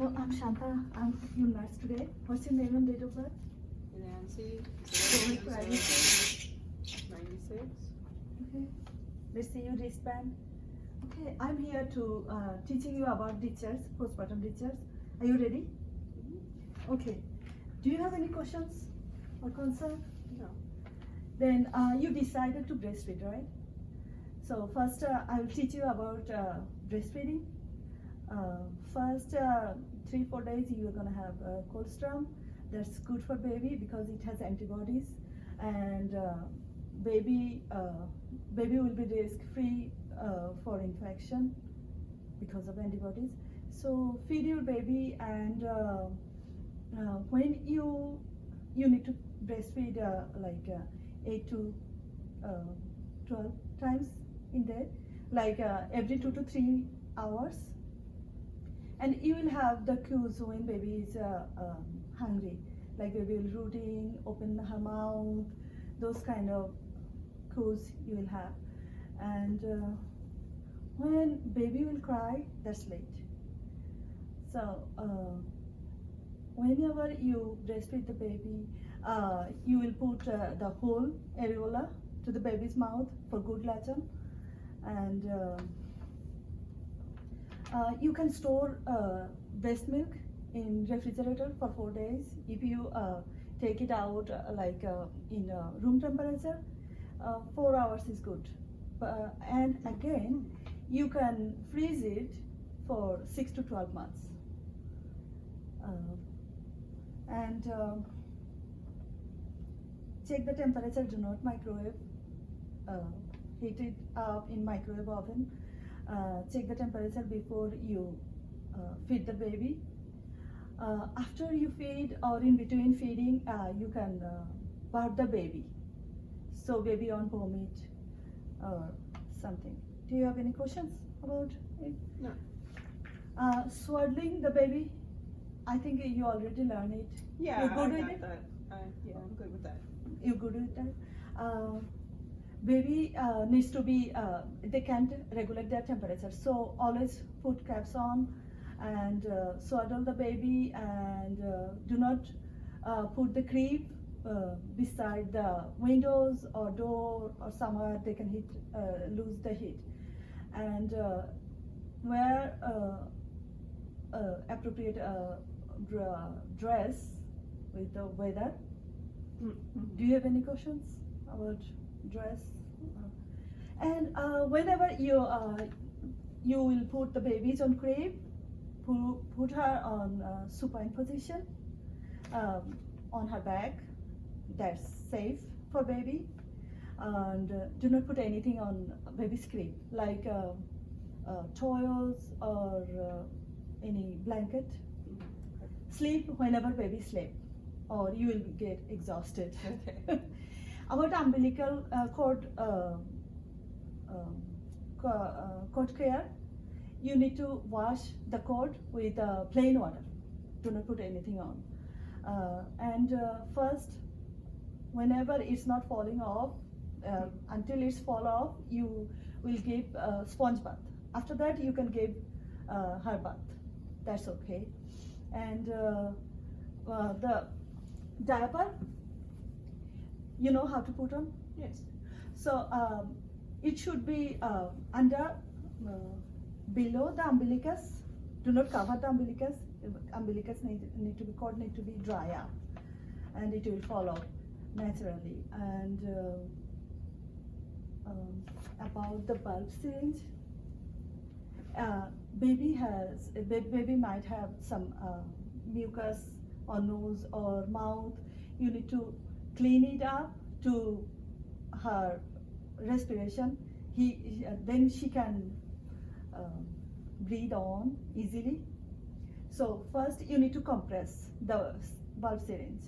Well, I'm Shanta. I'm your nurse today. What's your name and date of birth? Nancy, Stomach pregnancy. 96. Okay. Let's see your wristband. Okay, I'm here to teaching you about discharge, postpartum discharge. Are you ready? Okay. Do you have any questions or concern? No. Then you decided to breastfeed, right? So first, I will teach you about breastfeeding. First 3-4 days you are gonna have colostrum. That's good for baby because it has antibodies, and baby will be risk-free for infection because of antibodies. So feed your baby, and when you need to breastfeed 8 to 12 times in day, every 2 to 3 hours. And you will have the cues when baby is hungry, like baby will rooting, open her mouth, those kind of cues you will have. And when baby will cry, that's late. So whenever you breastfeed the baby, you will put the whole areola to the baby's mouth for good latching, and you can store breast milk in refrigerator for 4 days. If you take it out in room temperature, 4 hours is good. And again, you can freeze it for 6 to 12 months. And check the temperature. Do not microwave. Heat it up in microwave oven. Check the temperature before you feed the baby. After you feed or in between feeding, you can burp the baby, so baby won't vomit or something. Do you have any questions about it? No. Swaddling the baby, I think you already learned it. Yeah, You're good I with got it? that. Yeah, I'm good with that. You're good with that? Baby needs to be, they can't regulate their temperature, so always put caps on and swaddle the baby, and do not put the crib beside the windows or door or somewhere they can lose the heat, and wear appropriate dress with the weather. Mm-hmm. Do you have any questions about dress? And whenever you will put the babies on crib, put her on supine position on her back. That's safe for baby. And do not put anything on baby's crib, like toys or any blanket. Sleep whenever baby sleep, or you will get exhausted. Okay. About umbilical cord care, you need to wash the cord with plain water. Do not put anything on. And first, whenever it's not falling off, until it's fall off, you will give sponge bath. After that, you can give her bath. That's okay. And the diaper, you know how to put on? Yes. So it should be under, below the umbilicus. Do not cover the umbilicus. Umbilicus cord need to be dry up, and it will fall off naturally. And about the bulb syringe, baby might have some mucus or nose or mouth. You need to clean it up to her respiration. Then she can breathe on easily. So first you need to compress the bulb syringe,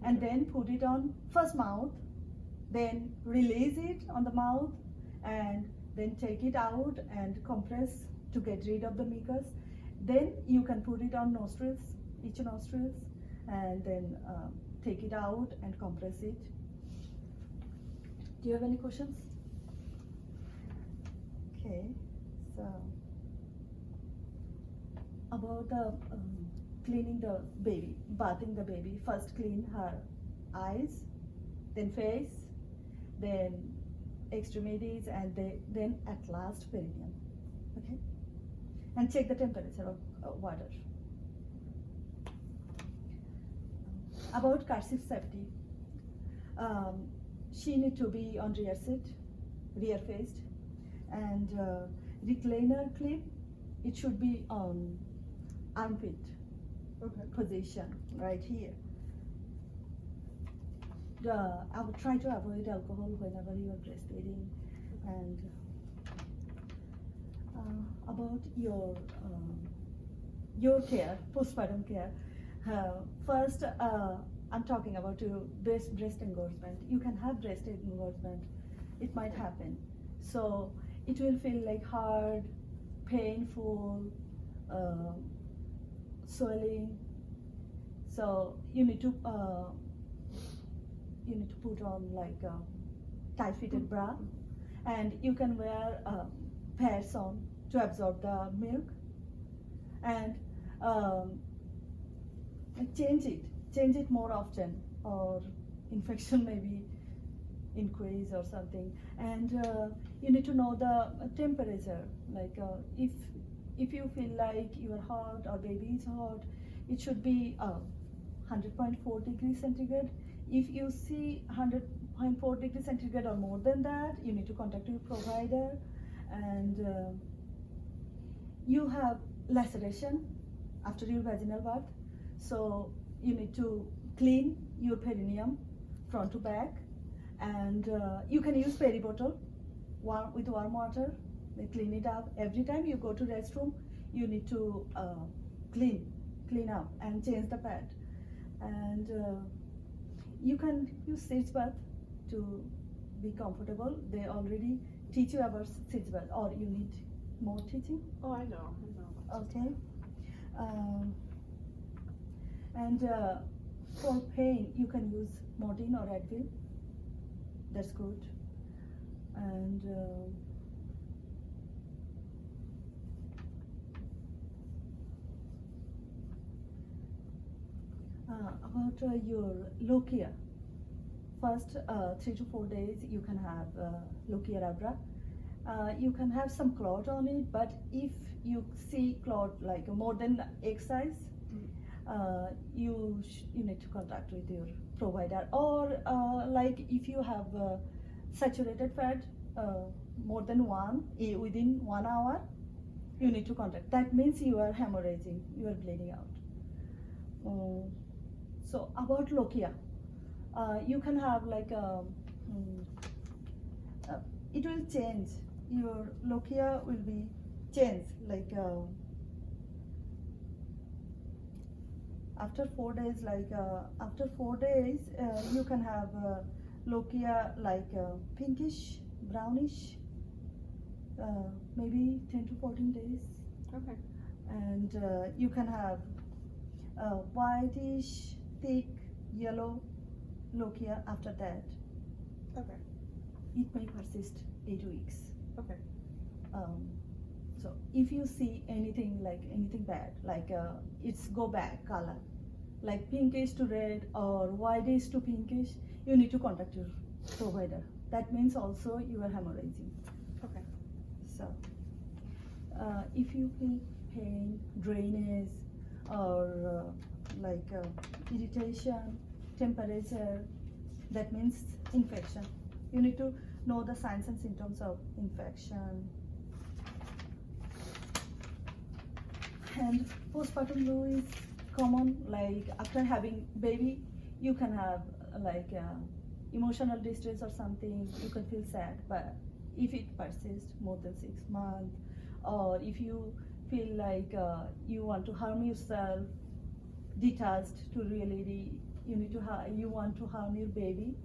and then put it on first mouth, then release it on the mouth, and then take it out and compress to get rid of the mucus. Then you can put it on nostrils, each nostrils, and then take it out and compress it. Do you have any questions? Okay, so about the cleaning the baby, bathing the baby. First clean her eyes, then face, then extremities, and then at last perineum. Okay? And check the temperature of water. About kerchief safety, she need to be on rear seat, rear faced, and recliner clip, it should be on armpit Okay. position right here. I would try to avoid alcohol whenever you are breastfeeding. And about your care, postpartum care. First, I'm talking about your breast engorgement. You can have breast engorgement. It might happen. So it will feel like hard, painful, swelling. So you need to put on like a tight-fitted bra, and you can wear pads on to absorb the milk, and change it more often, or infection maybe increase or something. And you need to know the temperature, like if you feel like you are hot or baby is hot, it should be 100.4 degrees centigrade. If you see 100.4 degrees centigrade or more than that, you need to contact your provider. And you have laceration after your vaginal birth, so you need to clean your perineum front to back. And you can use peri bottle with warm water. They clean it up. Every time you go to restroom, you need to clean up and change the pad. And you can use sitz bath to be comfortable. They already teach you about sitz bath, or you need more teaching? Oh, I know. Okay. And for pain, you can use Morphine or Advil. That's good. And about your lochia. First 3 to 4 days, you can have lochia rubra. You can have some clot on it, but if you see clot like more than egg size, you need to contact with your provider. Or like if you have saturated fat more than one within 1 hour, you need to contact. That means you are hemorrhaging, you are bleeding out. So about lochia, you can have like it will change. Your lochia will be changed like after 4 days. After 4 days, you can have lochia like pinkish, brownish, maybe 10 to 14 days. Okay. And you can have whitish, thick, yellow lochia after that. Okay. It may persist 8 weeks. Okay. So if you see anything bad, like it's go back color, like pinkish to red or whitish to pinkish, you need to contact your provider. That means also you are hemorrhaging. Okay. So if you feel pain, drainage, or irritation, temperature, that means infection. You need to know the signs and symptoms of infection. And postpartum flu is common, like after having baby, you can have emotional distress or something, you can feel sad. But if it persists more than 6 months, or if you feel like you want to harm yourself, detached to reality, you want to harm your baby,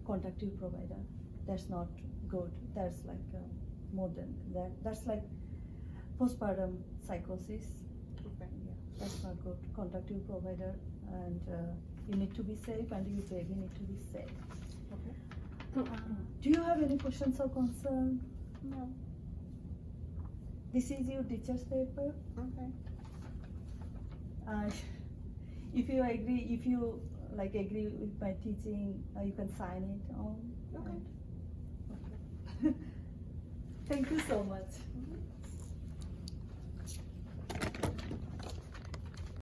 contact your provider. That's not good. That's like more than that. That's like postpartum psychosis. Okay. Yeah, that's not good. Contact your provider, and you need to be safe, and your baby need to be safe. Okay. Do you have any questions or concern? No. This is your teacher's paper. Okay. Uh, if you agree with my teaching, you can sign it on. Okay. And- Thank you so much. Mhm.